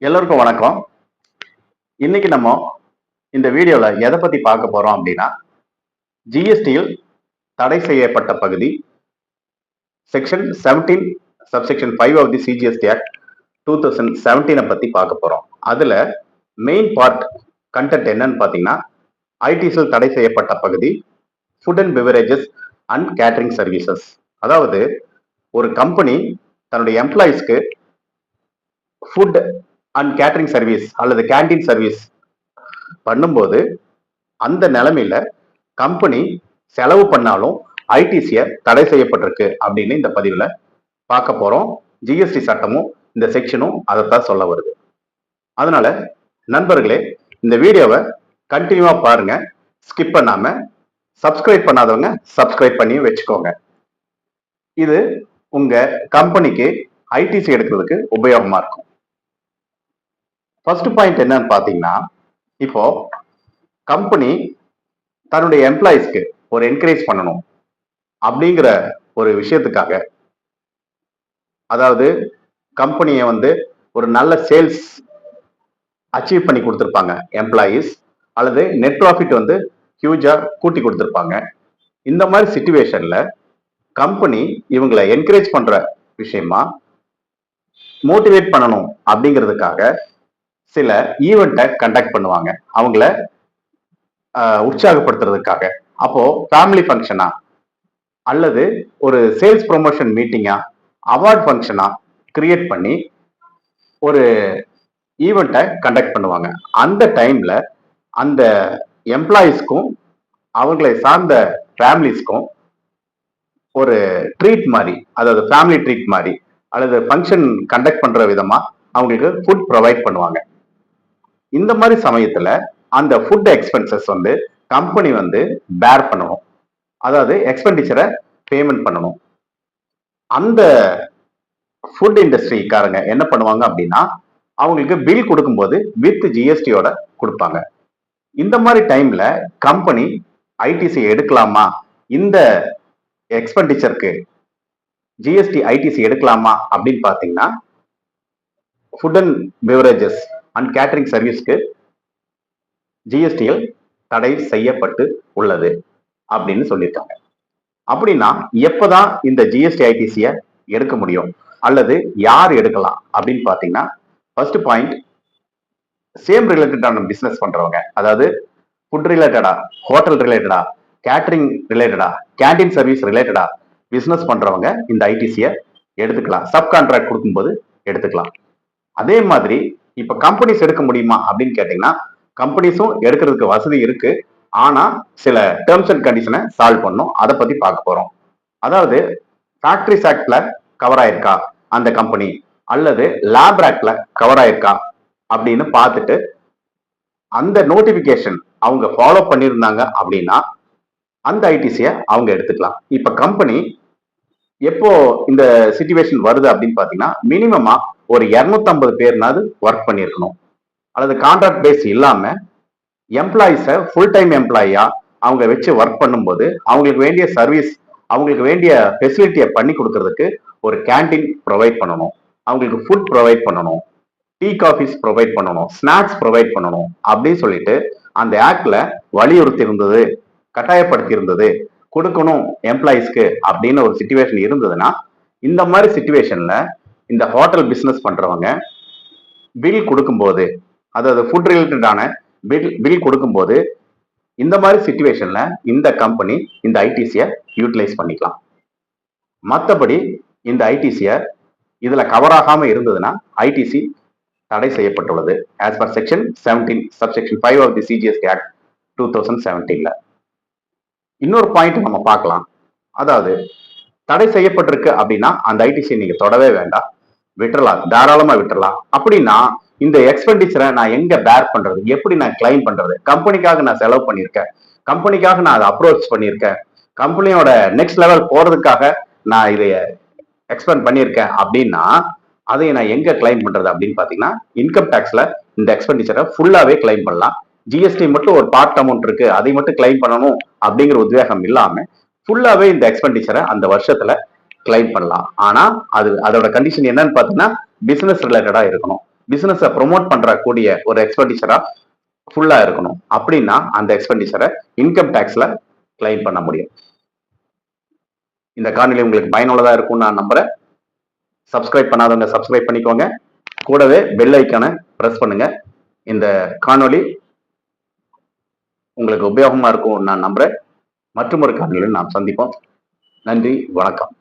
எல்லோருக்கும் வணக்கம். இன்னைக்கு நம்ம இந்த வீடியோல எதை பத்தி பார்க்க போறோம் அப்படின்னா, ஜிஎஸ்டியில் தடை செய்யப்பட்ட பகுதி section 17 subsection 5 of the CGST act 2017 பத்தி பார்க்க போறோம். அதுல மெயின் பார்ட் கண்டென்ட் என்னன்னு பாத்தீங்கன்னா, ஐடிசியில் தடை செய்யப்பட்ட பகுதி food and beverages and catering services. அதாவது ஒரு கம்பெனி தன்னுடைய எம்ப்ளாயிஸ்க்கு ஃபுட் அண்ட் கேட்டரிங் சர்வீஸ் அல்லது கேண்டீன் சர்வீஸ் பண்ணும்போது அந்த நிலைமையில கம்பெனி செலவு பண்ணாலும் ஐடிசிய தடை செய்யப்பட்டிருக்கு அப்படின்னு இந்த பதிவுல பார்க்க போறோம். ஜிஎஸ்டி சட்டமும் இந்த செக்ஷனும் அதைத்தான் சொல்ல வருது. அதனால நண்பர்களே, இந்த வீடியோவை கண்டினியூவா பாருங்க, ஸ்கிப் பண்ணாம. சப்ஸ்கிரைப் பண்ணாதவங்க சப்ஸ்கிரைப் பண்ணி வச்சுக்கோங்க. இது உங்க கம்பெனிக்கு ஐடிசி எடுக்கிறதுக்கு உபயோகமா இருக்கும். ஃபர்ஸ்ட் பாயிண்ட் என்னன்னு பாத்தீங்கன்னா, இப்போ கம்பெனி தன்னுடைய எம்ப்ளாயிஸ்க்கு ஒரு என்கரேஜ் பண்ணணும் அப்படிங்கிற ஒரு விஷயத்துக்காக, அதாவது கம்பெனியை ஒரு நல்ல சேல்ஸ் அச்சீவ் பண்ணி கொடுத்துருப்பாங்க எம்ப்ளாயிஸ், அல்லது நெட் ப்ராஃபிட் ஹியூஜா கூட்டி கொடுத்துருப்பாங்க. இந்த மாதிரி சிச்சுவேஷன்ல கம்பெனி இவங்களை என்கரேஜ் பண்ற விஷயமா மோட்டிவேட் பண்ணணும் அப்படிங்கிறதுக்காக சில ஈவெண்ட்டை கண்டக்ட் பண்ணுவாங்க அவங்கள உற்சாகப்படுத்துறதுக்காக. அப்போ ஃபேமிலி ஃபங்க்ஷனா அல்லது ஒரு சேல்ஸ் ப்ரொமோஷன் மீட்டிங்கா, அவார்ட் ஃபங்க்ஷனா கிரியேட் பண்ணி ஒரு ஈவெண்ட்டை கண்டக்ட் பண்ணுவாங்க. அந்த டைம்ல அந்த எம்ப்ளாயிஸ்க்கும் அவங்களை சார்ந்த ஃபேமிலிஸ்க்கும் ஒரு ட்ரீட் மாதிரி, அதாவது ஃபேமிலி ட்ரீட் மாதிரி அல்லது ஃபங்க்ஷன் கண்டக்ட் பண்ற விதமா அவங்களுக்கு ஃபுட் ப்ரொவைட் பண்ணுவாங்க. இந்த மாதிரி சமயத்துல அந்த ஃபுட் எக்ஸ்பென்சஸ் கம்பெனி பேர் பண்ணணும், அதாவது எக்ஸ்பெண்டிச்சரை பேமெண்ட் பண்ணணும். அந்த ஃபுட் இண்டஸ்ட்ரிக்காரங்க என்ன பண்ணுவாங்க அப்படின்னா, அவங்களுக்கு பில் கொடுக்கும்போது வித் ஜிஎஸ்டியோட கொடுப்பாங்க. இந்த மாதிரி டைம்ல கம்பெனி ஐடிசி எடுக்கலாமா, இந்த எக்ஸ்பெண்டிச்சருக்கு ஜிஎஸ்டி ஐடிசி எடுக்கலாமா அப்படின்னு பாத்தீங்கன்னா, food and beverages and catering சர்வீஸ்க்கு ஜிஎஸ்டியில் தடை செய்யப்பட்டு உள்ளது அப்படின்னு சொல்லியிருக்காங்க. அப்படின்னா எப்பதான் இந்த ஜிஎஸ்டி ஐடிசிய எடுக்க முடியும் அல்லது யார் எடுக்கலாம் அப்படின்னு பாத்தீங்கன்னா, ஃபர்ஸ்ட் பாயிண்ட், சேம் ரிலேட்டடான பிசினஸ் பண்றவங்க, அதாவது ஃபுட் ரிலேட்டடா, ஹோட்டல் ரிலேட்டடா, கேட்டரிங் ரிலேட்டடா, கேண்டீன் சர்வீஸ் ரிலேட்டடா பிசினஸ் பண்றவங்க இந்த ஐடிசிய எடுத்துக்கலாம். சப் கான்ட்ராக்ட் கொடுக்கும்போது எடுத்துக்கலாம். அதே மாதிரி இப்ப கம்பெனிஸ் எடுக்க முடியுமா அப்படின்னு கேட்டீங்கன்னா, கம்பெனிஸும் எடுக்கிறதுக்கு வசதி இருக்கு. ஆனா சில டேர்ம்ஸ் அண்ட் கண்டிஷனை சால்வ் பண்ணும். அதை பத்தி பார்க்க போறோம். அதாவது ஃபேக்டரிஸ் ஆக்ட்ல கவர் ஆயிருக்கா அந்த கம்பெனி, அல்லது லேப் ஆக்ட்ல கவர் ஆயிருக்கா அப்படின்னு பார்த்துட்டு அந்த நோட்டிபிகேஷன் அவங்க ஃபாலோ பண்ணியிருந்தாங்க அப்படின்னா அந்த ஐடிசியை அவங்க எடுத்துக்கலாம். இப்ப கம்பெனி எப்போ இந்த சிச்சுவேஷன் வருது அப்படின்னு பாத்தீங்கன்னா, மினிமமா ஒரு 250 பேர்னாவது ஒர்க் பண்ணிருக்கணும், அல்லது கான்ட்ராக்ட் பேஸ் இல்லாம எம்ப்ளாயிஸ ஃபுல் டைம் எம்ப்ளாயியா அவங்க வச்சு ஒர்க் பண்ணும்போது அவங்களுக்கு வேண்டிய சர்வீஸ், அவங்களுக்கு வேண்டிய ஃபெசிலிட்டியை பண்ணி கொடுக்கறதுக்கு ஒரு கேண்டீன் ப்ரொவைட் பண்ணணும், அவங்களுக்கு ஃபுட் ப்ரொவைட் பண்ணணும், டீ காஃபிஸ் ப்ரொவைட் பண்ணணும், ஸ்நாக்ஸ் ப்ரொவைட் பண்ணணும் அப்படின்னு சொல்லிட்டு அந்த ஆக்ட்ல வலியுறுத்தி இருந்தது, கட்டாயப்படுத்தி இருந்தது, கொடுக்கணும் எம்ப்ளாயிஸ்க்கு அப்படின்னு ஒரு சிச்சுவேஷன் இருந்ததுன்னா, இந்த மாதிரி சிச்சுவேஷன்ல இந்த ஹோட்டல் பிசினஸ் பண்றவங்க பில் கொடுக்கும்போது, அதாவது ஃபுட் ரிலேட்டடான பில் கொடுக்கும்போது இந்த மாதிரி சிச்சுவேஷன்ல இந்த கம்பெனி இந்த ஐடிசியை யூட்டிலைஸ் பண்ணிக்கலாம். மற்றபடி இந்த ஐடிசிய இதுல கவர் ஆகாம இருந்ததுன்னா ஐடிசி தடை செய்யப்பட்டுள்ளது as per section 17 subsection 5 of the CGST act 2017. இன்னொரு பாயிண்ட் நம்ம பார்க்கலாம். அதாவது தடை செய்யப்பட்டிருக்கு அப்படின்னா அந்த ஐடிசி நீங்க தொடவே வேண்டாம், விட்டுறலாம், தாராளமா விட்டுறலாம். அப்படின்னா இந்த எக்ஸ்பெண்டிச்சரை நான் எங்க பேர் பண்றது, எப்படி நான் கிளைம் பண்றது? கம்பெனிக்காக நான் செலவு பண்ணியிருக்கேன், கம்பெனிக்காக நான் அதை அப்ரோச் பண்ணியிருக்கேன், கம்பெனியோட நெக்ஸ்ட் லெவல் போறதுக்காக நான் இதை எக்ஸ்பெண்ட் பண்ணியிருக்கேன் அப்படின்னா அதை நான் எங்க கிளைம் பண்றது அப்படின்னு பாத்தீங்கன்னா, இன்கம் டாக்ஸ்ல இந்த எக்ஸ்பெண்டிச்சரை ஃபுல்லாவே கிளைம் பண்ணலாம். ஜிஎஸ்டி மட்டும் ஒரு பார்ட் அமௌண்ட் இருக்கு, அதை மட்டும் கிளைம் பண்ணணும் அப்படிங்கிற உத்வேகம் இல்லாம ஃபுல்லாவே இந்த எக்ஸ்பெண்டிச்சரை அந்த வருஷத்துல கிளைம் பண்ணலாம். ஆனா அதோட கண்டிஷன் என்னன்னு பாத்தீங்கன்னா, பிசினஸ் ரிலேட்டடா இருக்கணும். பிசினஸை ப்ரொமோட் பண்ற கூடிய ஒரு எக்ஸ்பெண்டிச்சரா ஃபுல்லா இருக்கணும். அப்படின்னா அந்த எக்ஸ்பெண்டிச்சரை இன்கம் டேக்ஸ்ல கிளைம் பண்ண முடியும். இந்த காணொலி உங்களுக்கு பயனுள்ளதா இருக்கும்னு நான் நம்புறேன். சப்ஸ்கிரைப் பண்ணாதவங்க சப்ஸ்கிரைப் பண்ணிக்கோங்க. கூடவே பெல் ஐக்கானை பிரஸ் பண்ணுங்க. இந்த காணொலி உங்களுக்கு உபயோகமா இருக்கும் நான் நம்புறேன். மற்றும் ஒரு காணொலியில் நாம் சந்திப்போம். நன்றி, வணக்கம்.